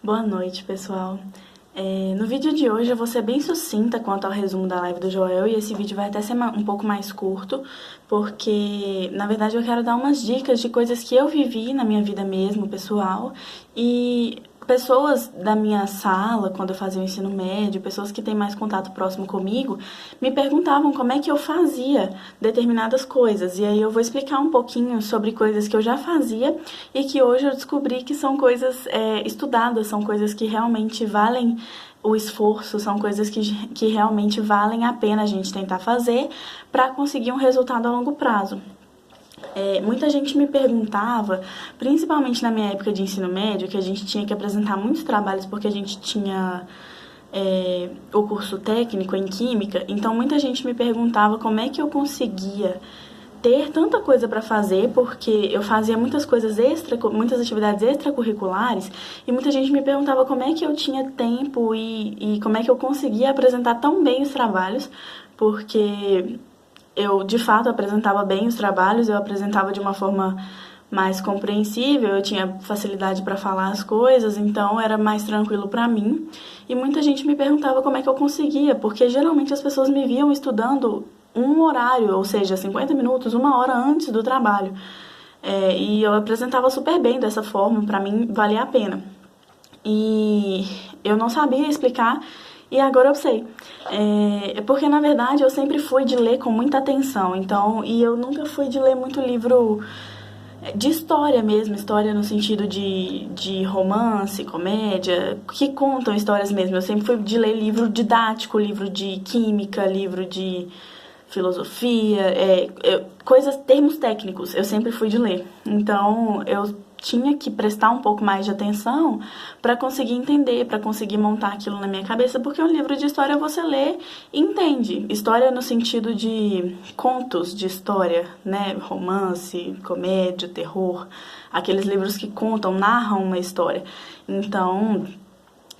Boa noite, pessoal. No vídeo de hoje eu vou ser bem sucinta quanto ao resumo da live do Joel, e esse vídeo vai até ser um pouco mais curto, porque, na verdade, eu quero dar umas dicas de coisas que eu vivi na minha vida mesmo, pessoal, e pessoas da minha sala, quando eu fazia o ensino médio, pessoas que têm mais contato próximo comigo, me perguntavam como é que eu fazia determinadas coisas. E aí eu vou explicar um pouquinho sobre coisas que eu já fazia e que hoje eu descobri que são coisas estudadas, são coisas que realmente valem o esforço, são coisas que realmente valem a pena a gente tentar fazer para conseguir um resultado a longo prazo. Muita gente me perguntava, principalmente na minha época de ensino médio, que a gente tinha que apresentar muitos trabalhos porque a gente tinha o curso técnico em Química, então muita gente me perguntava como é que eu conseguia ter tanta coisa para fazer, porque eu fazia muitas coisas muitas atividades extracurriculares, e muita gente me perguntava como é que eu tinha tempo e como é que eu conseguia apresentar tão bem os trabalhos, porque eu, de fato, apresentava bem os trabalhos, eu apresentava de uma forma mais compreensível, eu tinha facilidade para falar as coisas, então era mais tranquilo para mim. E muita gente me perguntava como é que eu conseguia, porque geralmente as pessoas me viam estudando um horário, ou seja, 50 minutos, 1 hora antes do trabalho. E eu apresentava super bem dessa forma, para mim valia a pena. E eu não sabia explicar, e agora eu sei. Porque, na verdade, eu sempre fui de ler com muita atenção. E eu nunca fui de ler muito livro de história mesmo. História no sentido de romance, comédia, que contam histórias mesmo. Eu sempre fui de ler livro didático, livro de química, livro de filosofia, termos técnicos. Eu sempre fui de ler. Então, eu tinha que prestar um pouco mais de atenção para conseguir entender, para conseguir montar aquilo na minha cabeça, porque um livro de história você lê e entende. História no sentido de contos de história, né? Romance, comédia, terror, aqueles livros que contam, narram uma história. Então,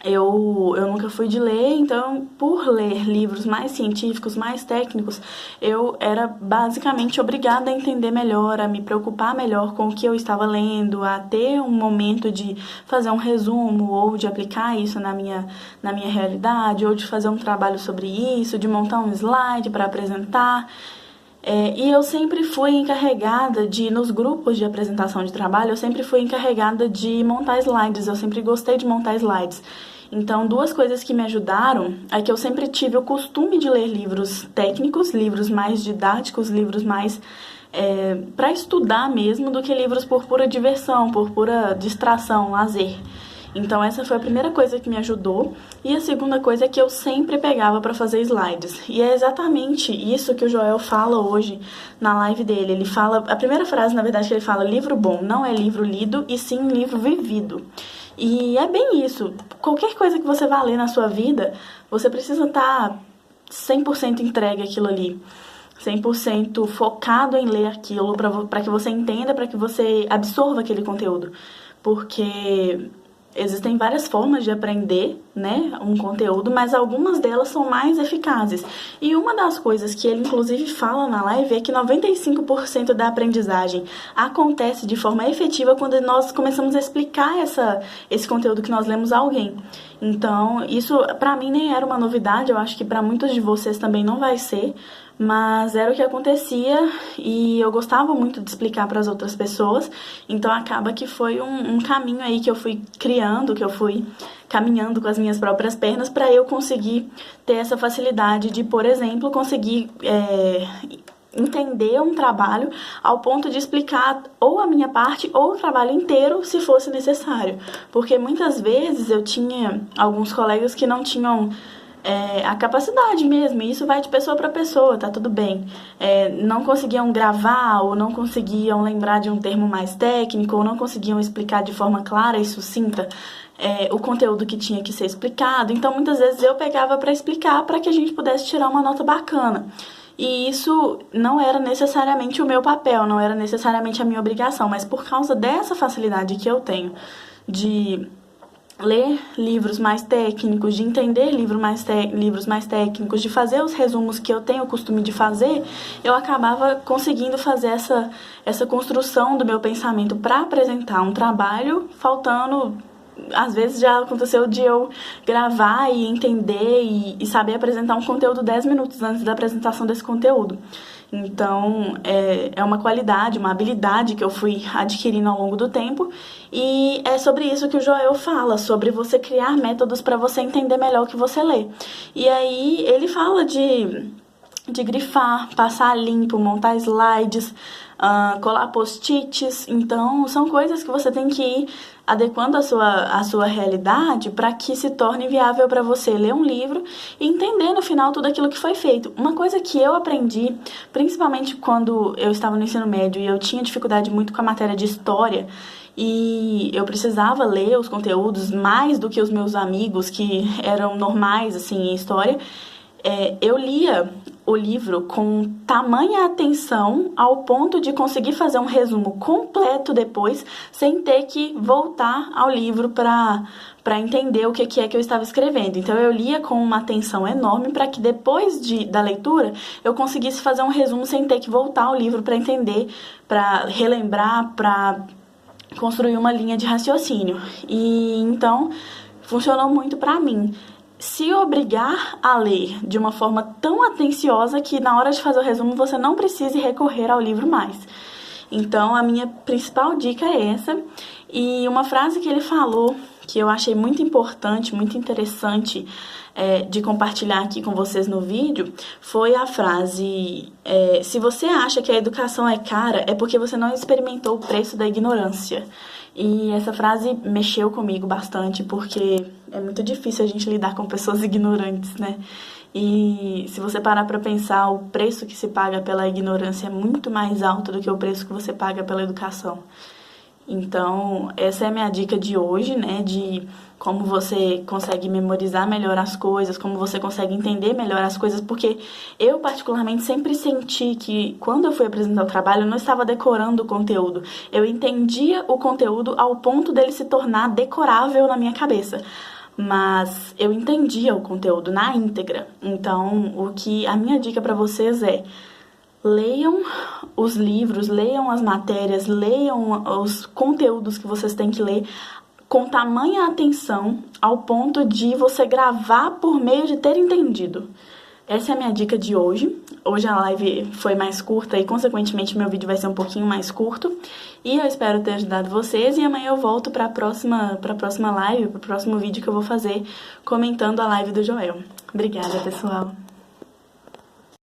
eu nunca fui de ler, então, por ler livros mais científicos, mais técnicos, eu era basicamente obrigada a entender melhor, a me preocupar melhor com o que eu estava lendo, a ter um momento de fazer um resumo ou de aplicar isso na minha realidade, ou de fazer um trabalho sobre isso, de montar um slide para apresentar. E eu sempre fui encarregada nos grupos de apresentação de trabalho, eu sempre fui encarregada de montar slides, eu sempre gostei de montar slides. Então, 2 coisas que me ajudaram é que eu sempre tive o costume de ler livros técnicos, livros mais didáticos, livros mais para estudar mesmo, do que livros por pura diversão, por pura distração, lazer. Então, essa foi a primeira coisa que me ajudou. E a segunda coisa é que eu sempre pegava para fazer slides. E é exatamente isso que o Joel fala hoje na live dele. Ele fala, a primeira frase, na verdade, que ele fala: livro bom não é livro lido, e sim livro vivido. E é bem isso. Qualquer coisa que você vá ler na sua vida, você precisa estar 100% entregue àquilo ali. 100% focado em ler aquilo para que você entenda, para que você absorva aquele conteúdo. Porque existem várias formas de aprender, né, um conteúdo, mas algumas delas são mais eficazes. E uma das coisas que ele, inclusive, fala na live é que 95% da aprendizagem acontece de forma efetiva quando nós começamos a explicar esse conteúdo que nós lemos a alguém. Então, isso, pra mim, nem era uma novidade, eu acho que pra muitos de vocês também não vai ser, mas era o que acontecia e eu gostava muito de explicar para as outras pessoas, então acaba que foi um caminho aí que eu fui criando, que eu fui caminhando com as minhas próprias pernas para eu conseguir ter essa facilidade de, por exemplo, conseguir entender um trabalho ao ponto de explicar ou a minha parte ou o trabalho inteiro, se fosse necessário. Porque muitas vezes eu tinha alguns colegas que não tinham a capacidade mesmo, e isso vai de pessoa para pessoa, tá tudo bem. Não conseguiam gravar, ou não conseguiam lembrar de um termo mais técnico, ou não conseguiam explicar de forma clara e sucinta o conteúdo que tinha que ser explicado. Então, muitas vezes eu pegava para explicar para que a gente pudesse tirar uma nota bacana. E isso não era necessariamente o meu papel, não era necessariamente a minha obrigação, mas por causa dessa facilidade que eu tenho de ler livros mais técnicos, de entender livros mais técnicos, de fazer os resumos que eu tenho o costume de fazer, eu acabava conseguindo fazer essa construção do meu pensamento para apresentar um trabalho, faltando às vezes já aconteceu de eu gravar e entender e saber apresentar um conteúdo 10 minutos antes da apresentação desse conteúdo. Então, é uma qualidade, uma habilidade que eu fui adquirindo ao longo do tempo, e é sobre isso que o Joel fala, sobre você criar métodos para você entender melhor o que você lê. E aí ele fala de grifar, passar limpo, montar slides, colar post-its. Então, são coisas que você tem que ir adequando a sua realidade para que se torne viável para você ler um livro e entender no final tudo aquilo que foi feito. Uma coisa que eu aprendi, principalmente quando eu estava no ensino médio e eu tinha dificuldade muito com a matéria de história, e eu precisava ler os conteúdos mais do que os meus amigos que eram normais assim em história, eu lia o livro com tamanha atenção ao ponto de conseguir fazer um resumo completo depois, sem ter que voltar ao livro para entender o que é que eu estava escrevendo. Então eu lia com uma atenção enorme para que depois da leitura eu conseguisse fazer um resumo sem ter que voltar ao livro para entender, para relembrar, para construir uma linha de raciocínio. E então funcionou muito para mim. Se obrigar a ler de uma forma tão atenciosa que na hora de fazer o resumo você não precise recorrer ao livro mais. Então a minha principal dica é essa. E uma frase que ele falou que eu achei muito importante, muito interessante de compartilhar aqui com vocês no vídeo, foi a frase: se você acha que a educação é cara, é porque você não experimentou o preço da ignorância. E essa frase mexeu comigo bastante, porque é muito difícil a gente lidar com pessoas ignorantes, né? E se você parar para pensar, o preço que se paga pela ignorância é muito mais alto do que o preço que você paga pela educação. Então, essa é a minha dica de hoje, né? De como você consegue memorizar melhor as coisas, como você consegue entender melhor as coisas, porque eu, particularmente, sempre senti que, quando eu fui apresentar o trabalho, eu não estava decorando o conteúdo. Eu entendia o conteúdo ao ponto dele se tornar decorável na minha cabeça. Mas eu entendia o conteúdo na íntegra. Então, a minha dica para vocês é: leiam os livros, leiam as matérias, leiam os conteúdos que vocês têm que ler com tamanha atenção ao ponto de você gravar por meio de ter entendido. Essa é a minha dica de hoje. Hoje a live foi mais curta e, consequentemente, meu vídeo vai ser um pouquinho mais curto. E eu espero ter ajudado vocês. E amanhã eu volto para a próxima live, para o próximo vídeo que eu vou fazer comentando a live do Joel. Obrigada, pessoal!